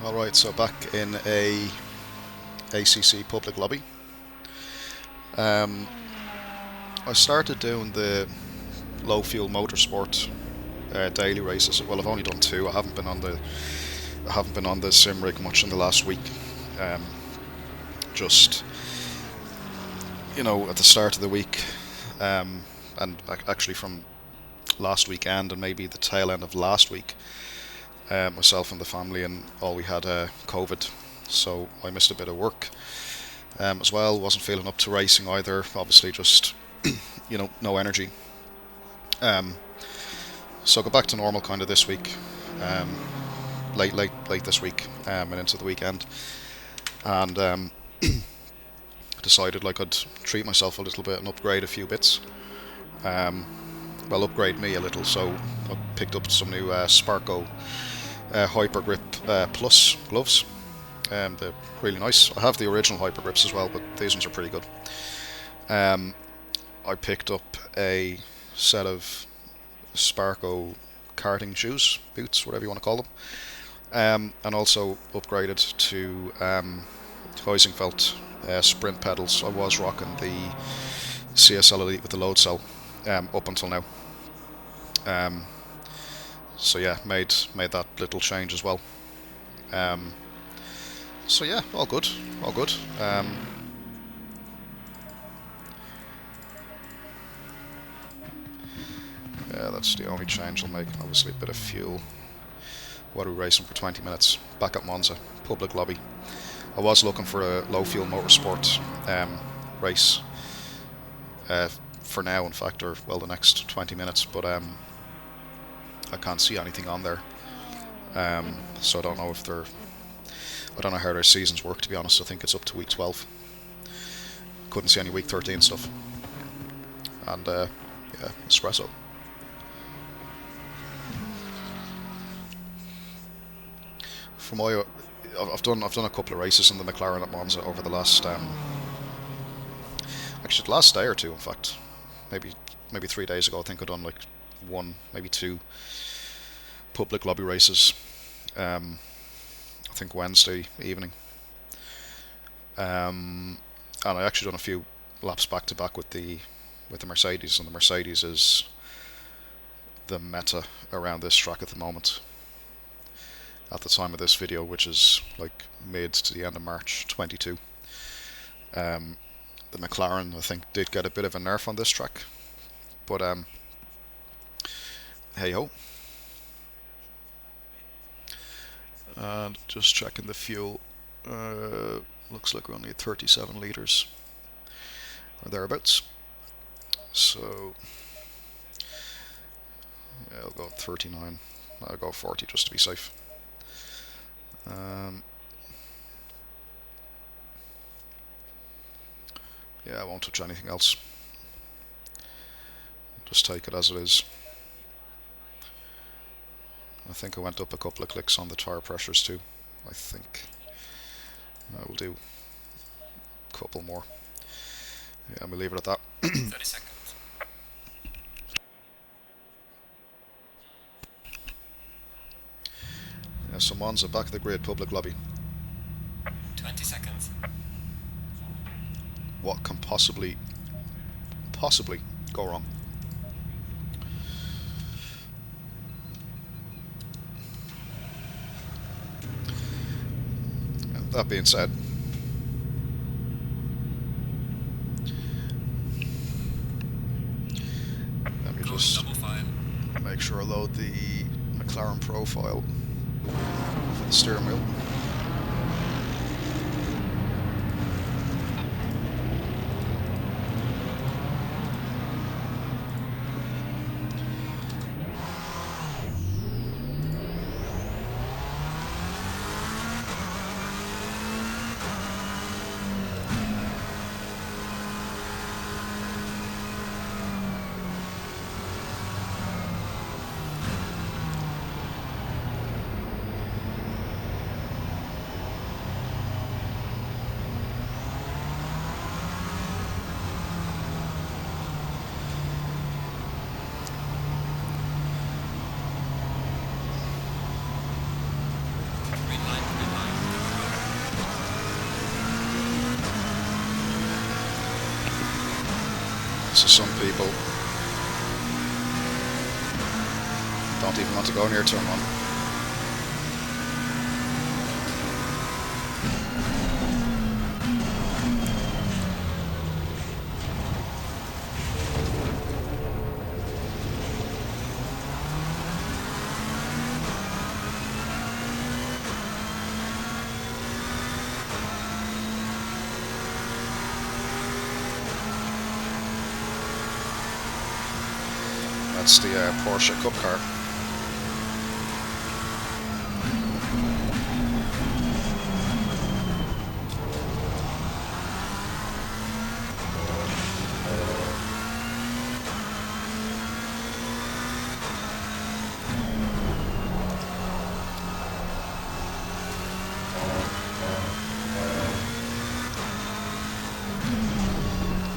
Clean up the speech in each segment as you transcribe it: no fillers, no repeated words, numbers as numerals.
Alright, so back in a ACC public lobby. I started doing the low fuel motorsport daily races. Well, I've only done two. I haven't been on the sim rig much in the last week. Just at the start of the week, and actually from last weekend and maybe the tail end of last week, myself and the family and all we had COVID, so I missed a bit of work as well. Wasn't feeling up to racing either. Obviously, just no energy. So I got back to normal kind of this week, late this week, and into the weekend, and decided I could treat myself a little bit and upgrade a few bits. Upgrade me a little. So I picked up some new Sparco Hyper Grip Plus gloves. They're really nice. I have the original Hyper Grips as well, but these ones are pretty good. I picked up a set of Sparco karting shoes, boots, whatever you want to call them, and also upgraded to Huesinkveld Sprint pedals. I was rocking the CSL Elite with the load cell up until now. So yeah, made that little change as well. So yeah, all good. Yeah, that's the only change I'll make. Obviously, a bit of fuel. What are we racing for 20 minutes? Back at Monza, public lobby. I was looking for a low fuel motorsport race for now, in fact, or the next 20 minutes, but I can't see anything on there. So I don't know how their seasons work, to be honest. I think it's up to week 12. Couldn't see any week 13 stuff. And yeah, espresso. I've done a couple of races in the McLaren at Monza over the last actually the last day or two, in fact. Maybe 3 days ago, I think I've done like one, maybe two public lobby races. I think Wednesday evening. And I actually done a few laps back to back with the Mercedes, and the Mercedes is the meta around this track at the moment. At the time of this video, which is like mid to the end of March 22. The McLaren, I think, did get a bit of a nerf on this track, but hey ho. And just checking the fuel, looks like we only need 37 litres or thereabouts, so yeah, I'll go 39. I'll go 40 just to be safe. Yeah, I won't touch anything else. Just take it as it is. I think I went up a couple of clicks on the tire pressures too. I think I will do a couple more. Yeah, I'm gonna leave it at that. 30 seconds. Yeah, so Monza, back of the grid, public lobby. 20 seconds. What can possibly go wrong? And that being said, let me just make sure I load the McLaren profile for the steering wheel. So some people don't even want to go near turn 1. That's the Porsche Cup car.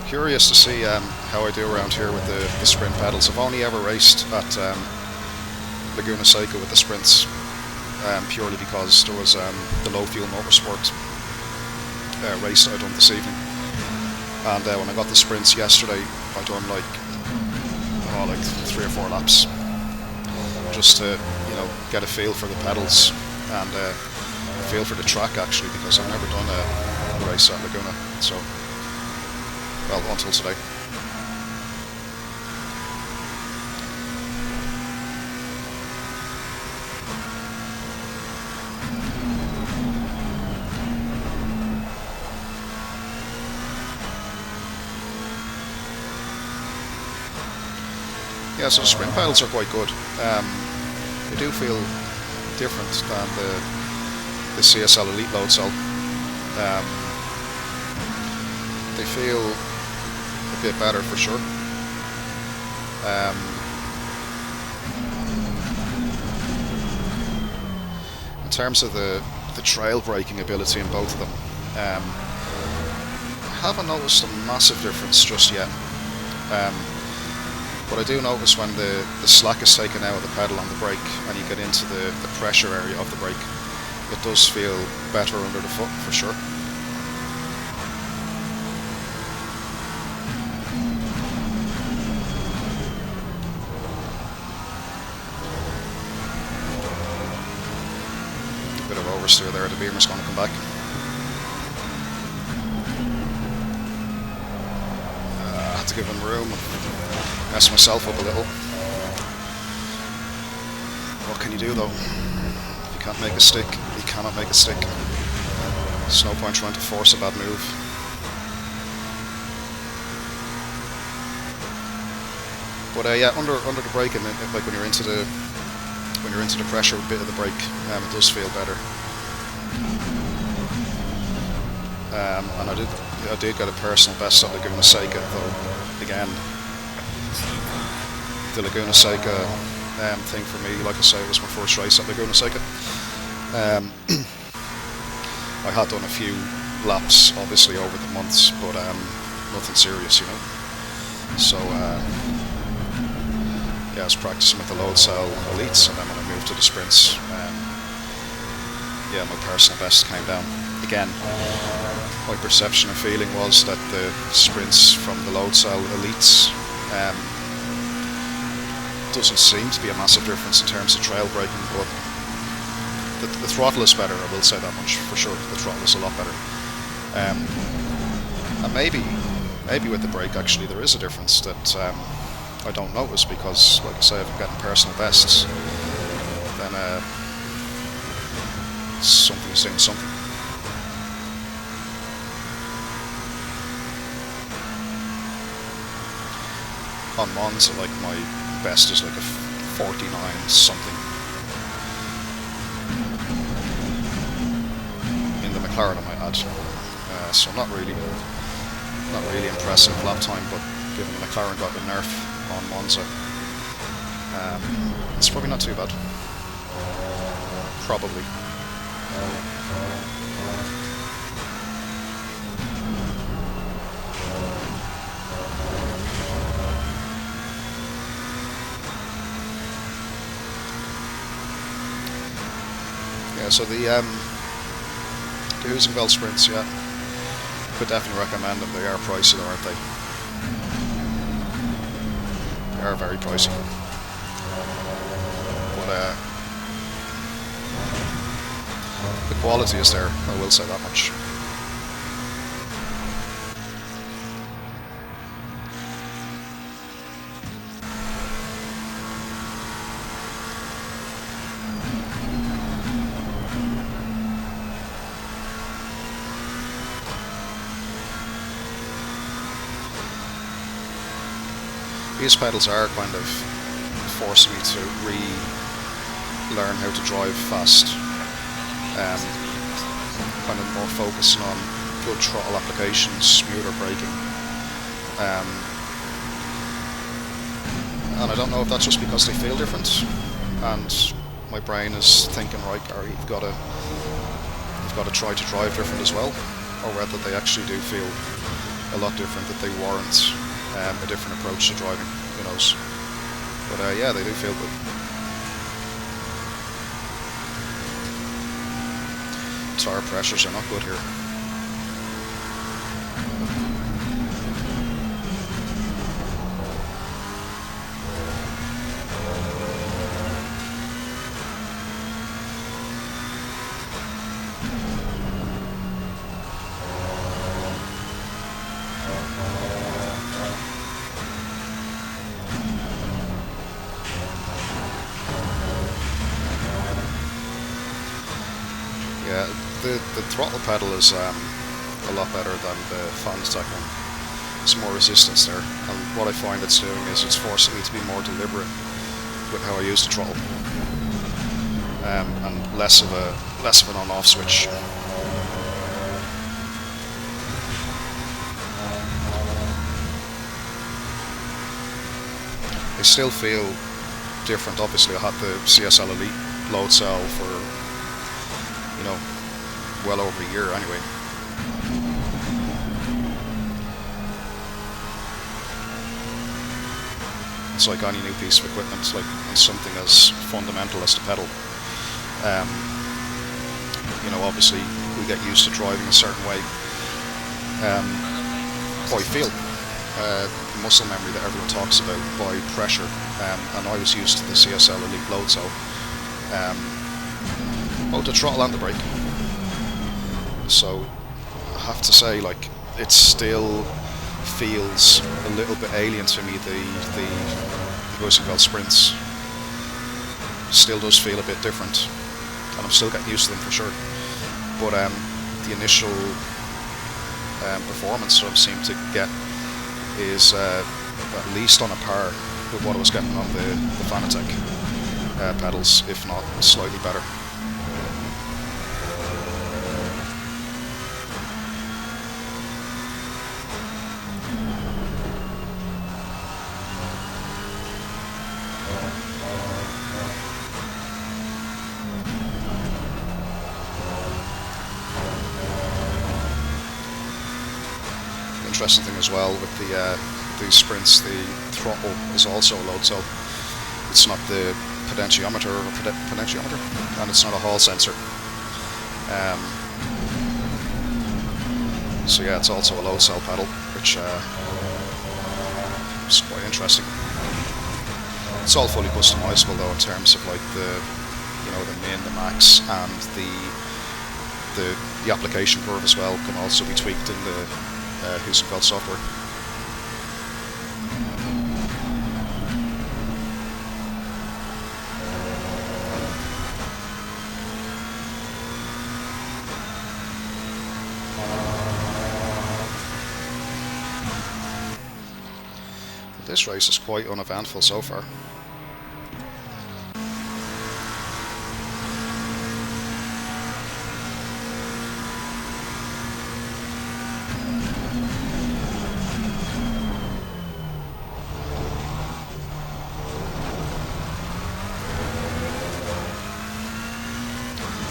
Curious to see how I do around here with the sprint pedals. I've only ever raced at Laguna Seca with the sprints, purely because there was the low fuel motorsport race that I done this evening, and when I got the sprints yesterday, I done like 3 or 4 laps just to get a feel for the pedals and a feel for the track, actually, because I've never done a race at Laguna. So, well, until today. Yeah, so the sprint pedals are quite good. They do feel different than the CSL Elite load cell. They feel a bit better for sure. In terms of the trail braking ability in both of them, I haven't noticed a massive difference just yet. But I do notice when the slack is taken out of the pedal on the brake and you get into the pressure area of the brake, it does feel better under the foot for sure. A bit of oversteer there, the beamer's going to come back. I had to give him room. Mess myself up a little. What can you do though? If you can't make a stick, you cannot make a stick. There's no point trying to force a bad move. But yeah, under the braking, like when you're into the pressure bit of the brake, it does feel better. And I did get a personal best at Laguna Seca, though again, the Laguna Seca thing for me, like I say, it was my first race at Laguna Seca. I had done a few laps, obviously, over the months, but nothing serious, So, yeah, I was practicing with the load cell elites, and then when I moved to the sprints, yeah, my personal best came down. Again, my perception and feeling was that the sprints from the load cell elites doesn't seem to be a massive difference in terms of trail braking, but the throttle is better, I will say that much for sure. The throttle is a lot better, and maybe with the brake actually there is a difference that I don't notice, because like I say, if I'm getting personal bests, then something's doing something. On Monza, like, my best is like a 49 something. In the McLaren, I might add. So not really impressive lap time, but given the McLaren got the nerf on Monza, it's probably not too bad. Probably. Yeah, so the Huesinkveld Sprints, yeah, could definitely recommend them. They are pricey though, aren't they? They are very pricey. But the quality is there, I will say that much. These pedals are kind of forcing me to relearn how to drive fast. Kind of more focusing on good throttle application, smoother braking. And I don't know if that's just because they feel different, and my brain is thinking, right, Gary, you've got to try to drive different as well, or whether they actually do feel a lot different, that they warrant a different approach to driving, who knows. But yeah, they do feel good. Tyre pressures are not good here. Yeah, the throttle pedal is a lot better than the Fanatec one. There's more resistance there, and what I find it's doing is it's forcing me to be more deliberate with how I use the throttle, and less of an on-off switch. They still feel different. Obviously, I had the CSL Elite load cell for, you know, well over a year anyway. It's like any new piece of equipment, it's like something as fundamental as the pedal. You know, obviously we get used to driving a certain way by feel, muscle memory that everyone talks about, by pressure, and I was used to the CSL Elite load cell, both the throttle and the brake. So I have to say, like, it still feels a little bit alien to me. The Huesinkveld Sprints still does feel a bit different, and I'm still getting used to them for sure. But the initial performance that I seem to get is at least on a par with what I was getting on the Fanatec pedals, if not slightly better. Interesting thing as well with the Sprints, the throttle is also a load cell. It's not the potentiometer, and it's not a hall sensor. So yeah, it's also a load cell pedal, which is quite interesting. It's all fully customizable though, in terms of like the min, the max, and the application curve as well can also be tweaked in the Huesinkveld software. This race is quite uneventful so far.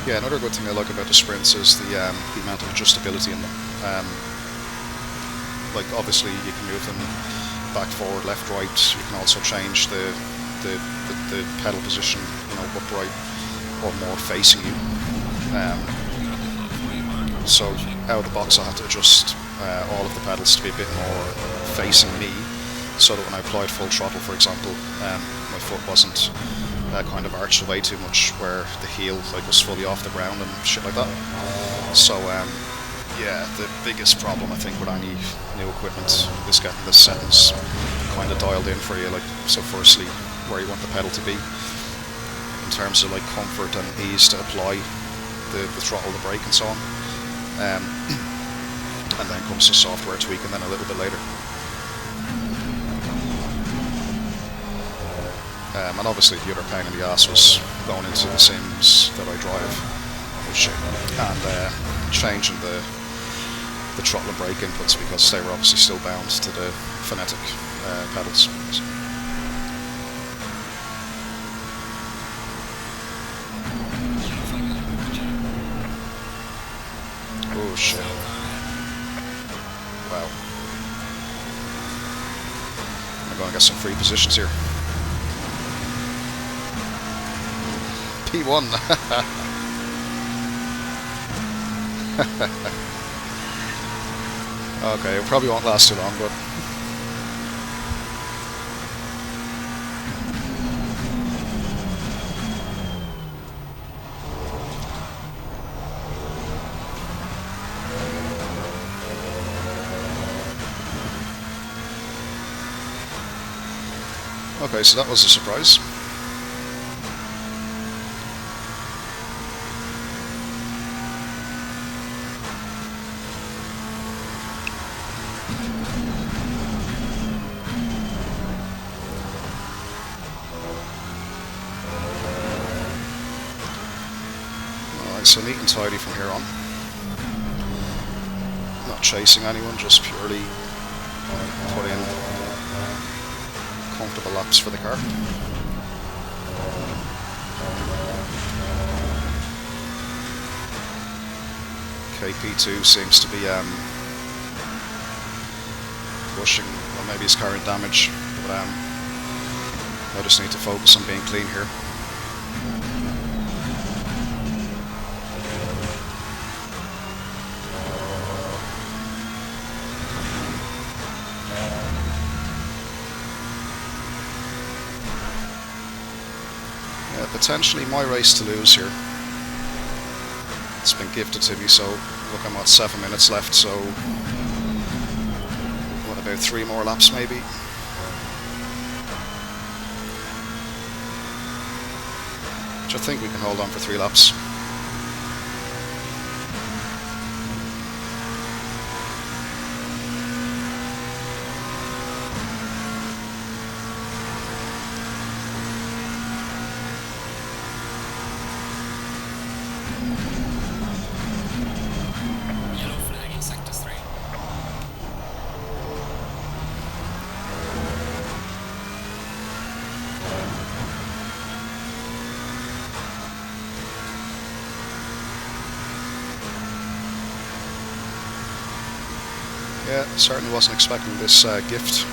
Yeah, another good thing I like about the Sprints is the amount of adjustability in them. Like, obviously you can move them back, forward, left, right. You can also change the pedal position, you know, upright or more facing you. So out of the box I have to adjust all of the pedals to be a bit more facing me, so that when I applied full throttle, for example, my foot wasn't kind of arched away too much, where the heel was fully off the ground and shit like that. So yeah, the biggest problem I think with any new equipment is getting the settings kind of dialed in for you. So firstly, where you want the pedal to be in terms of comfort and ease to apply the throttle, the brake, and so on. And then comes the software tweaking then a little bit later. And obviously the other pain in the ass was going into the sims that I drive, and changing the throttle and brake inputs, because they were obviously still bound to the phonetic pedals. Oh shit. Wow. I'm going to get some free positions here. P1. Okay, it probably won't last too long, but okay, so that was a surprise. So neat and tidy from here on. Not chasing anyone, just purely put in comfortable laps for the car. KP2 seems to be pushing, well, maybe he's carrying damage, but I just need to focus on being clean here. Potentially my race to lose here. It's been gifted to me, so look, I'm at 7 minutes left, so what, about 3 more laps maybe? Which I think we can hold on for 3 laps. Yeah, certainly wasn't expecting this gift.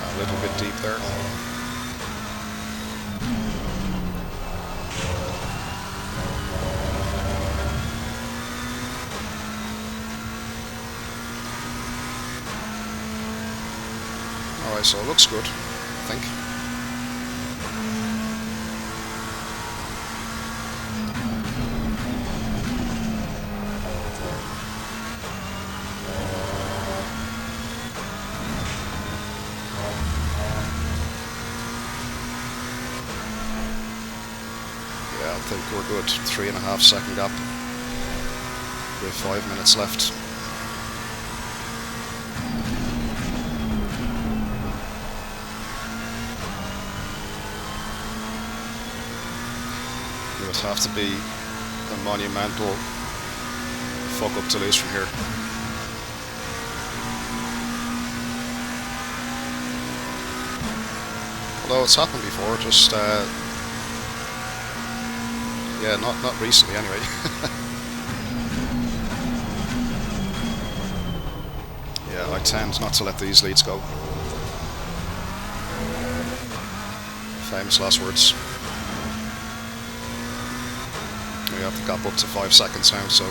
A little bit deep there. Alright, so it looks good, I think. Yeah, I think we're good. 3.5 second gap with 5 minutes left. It would have to be a monumental fuck up to lose from here. Although it's happened before, just yeah, not recently anyway. Yeah, I tend not to let these leads go. Famous last words. We have the gap up to 5 seconds now, so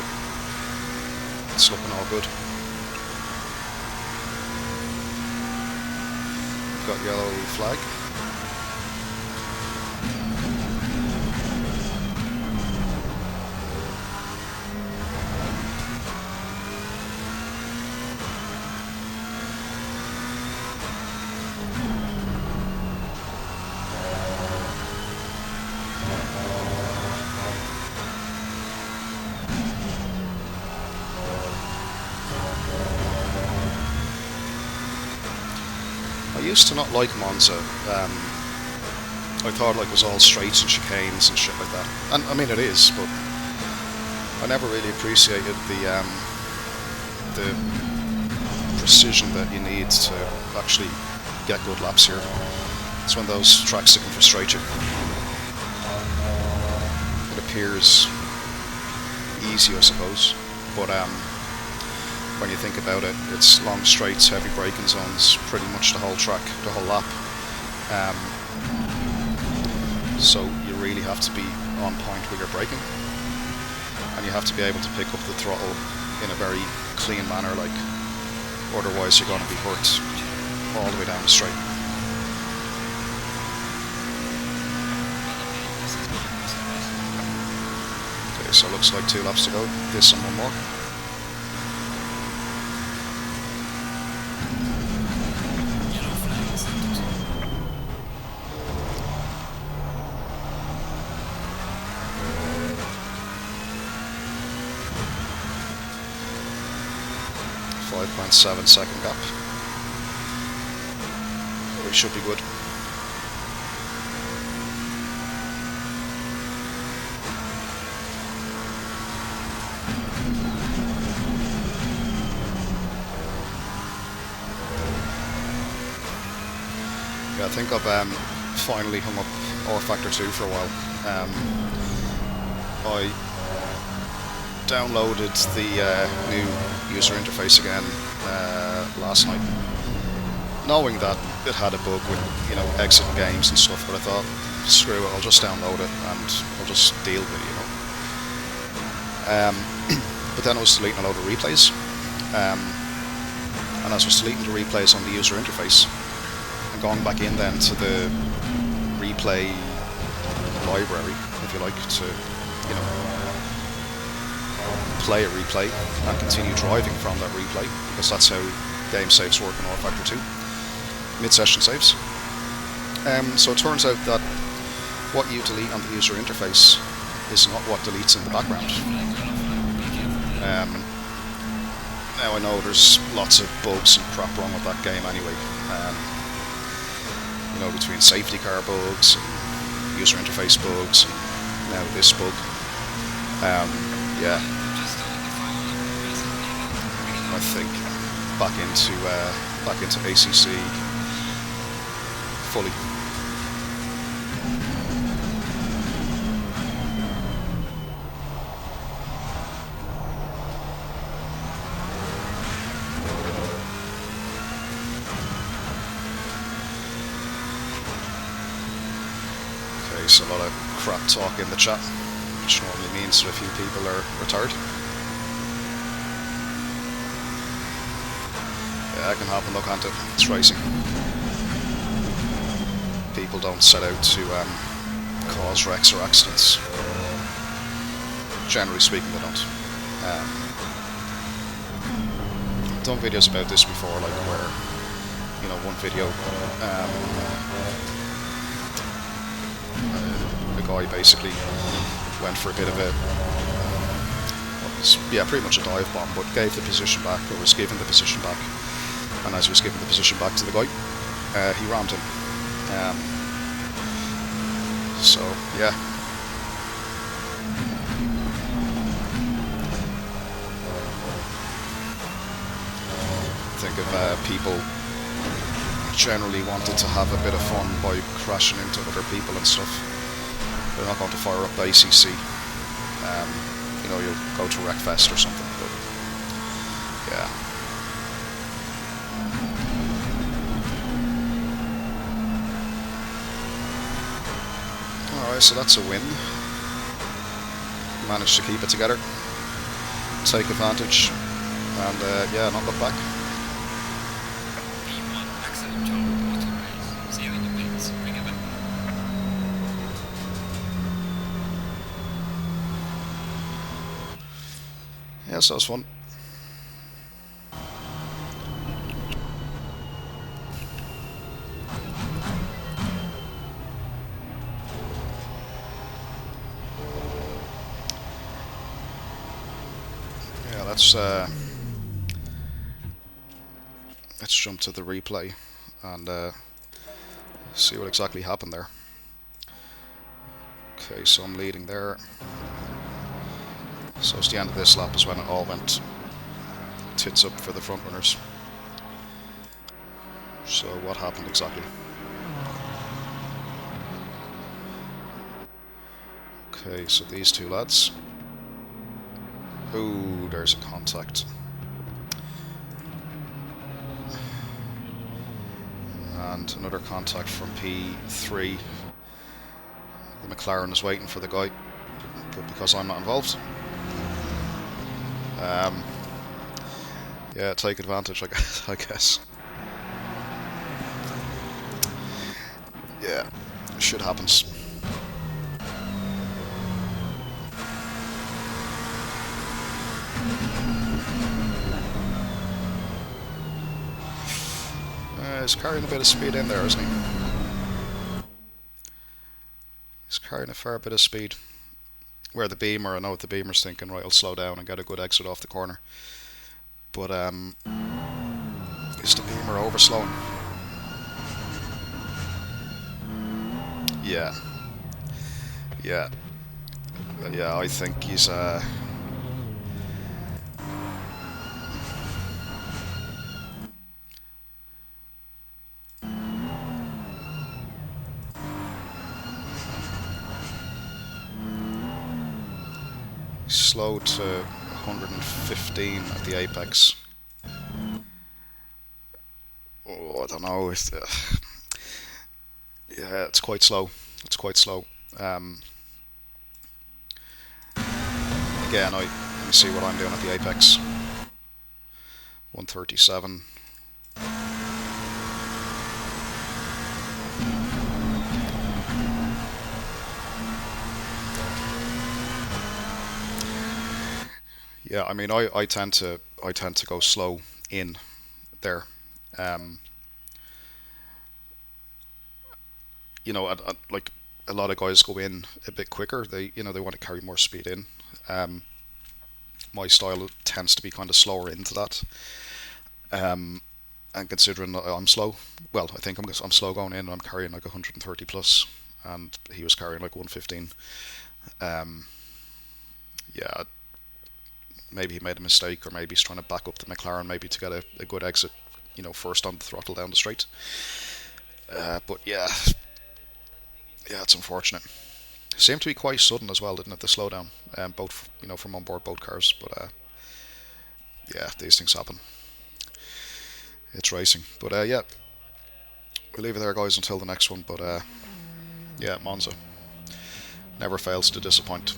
it's looking all good. We've got yellow flag. I used to not like Monza. I thought like it was all straights and chicanes and shit like that. And I mean it is, but I never really appreciated the precision that you need to actually get good laps here. It's one of those tracks that can frustrate you. It appears easy, I suppose, but when you think about it, it's long straights, heavy braking zones, pretty much the whole track, the whole lap. So you really have to be on point with your braking, and you have to be able to pick up the throttle in a very clean manner, like otherwise you're going to be hurt all the way down the straight. Okay, so it looks like 2 laps to go. This and one more. 5.7 second gap. We should be good. Yeah, I think I've finally hung up R Factor 2 for a while. I downloaded the new user interface again last night, knowing that it had a bug with, you know, exiting games and stuff, but I thought, screw it, I'll just download it and I'll just deal with it, you know. But then I was deleting a load of replays, and as I was deleting the replays on the user interface and going back in then to the replay library, if you like, to, you know, play a replay and continue driving from that replay, because that's how game saves work in R Factor 2, mid-session saves. So it turns out that what you delete on the user interface is not what deletes in the background. Now I know there's lots of bugs and crap wrong with that game anyway, you know, between safety car bugs and user interface bugs and now this bug. Yeah, I think back into ACC fully. Okay, so a lot of crap talk in the chat, which normally means that a few people are retired. Yeah, that can happen though, can't it? It's racing. People don't set out to cause wrecks or accidents. Generally speaking, they don't. I've done videos about this before, like where, you know, one video, the guy basically went for a bit of a, yeah, pretty much a dive bomb, but gave the position back, or was given the position back, and as he was giving the position back to the guy, he rammed him. So yeah, think of people generally wanted to have a bit of fun by crashing into other people and stuff. They're not going to fire up ACC. You know, you'll go to Wreckfest or something, but yeah. So that's a win. Managed to keep it together, take advantage, and yeah, not look back. P1, excellent job. What a race. See you in the pits. Bring it back. Yeah, so it was fun. Yeah, let's jump to the replay and see what exactly happened there. Okay, so I'm leading there. So it's the end of this lap is when it all went tits up for the front runners. So what happened exactly? Okay, so these two lads. Ooh, there's a contact. And another contact from P3. The McLaren is waiting for the guy, but because I'm not involved, yeah, take advantage, I guess. Yeah, shit happens. He's carrying a bit of speed in there, isn't he? He's carrying a fair bit of speed. Where the Beamer, I know what the Beamer's thinking, right, I'll slow down and get a good exit off the corner. But is the Beamer overslowing? Yeah. Yeah. Yeah, I think he's slowed to 115 at the apex. Oh, I don't know. Yeah, it's quite slow. It's quite slow. Again, let me see what I'm doing at the apex. 137. Yeah, I mean, I tend to go slow in there. You know, like a lot of guys go in a bit quicker. They want to carry more speed in. My style tends to be kind of slower into that. And considering that I'm slow, well, I think I'm slow going in. And I'm carrying like 130 plus, and he was carrying like 115. Yeah, maybe he made a mistake, or maybe he's trying to back up the McLaren, maybe to get a good exit, first on the throttle down the straight. But yeah, it's unfortunate. Seemed to be quite sudden as well, didn't it? The slowdown, both from on board both cars. But yeah, these things happen. It's racing. But yeah, we'll leave it there, guys, until the next one. But yeah, Monza never fails to disappoint.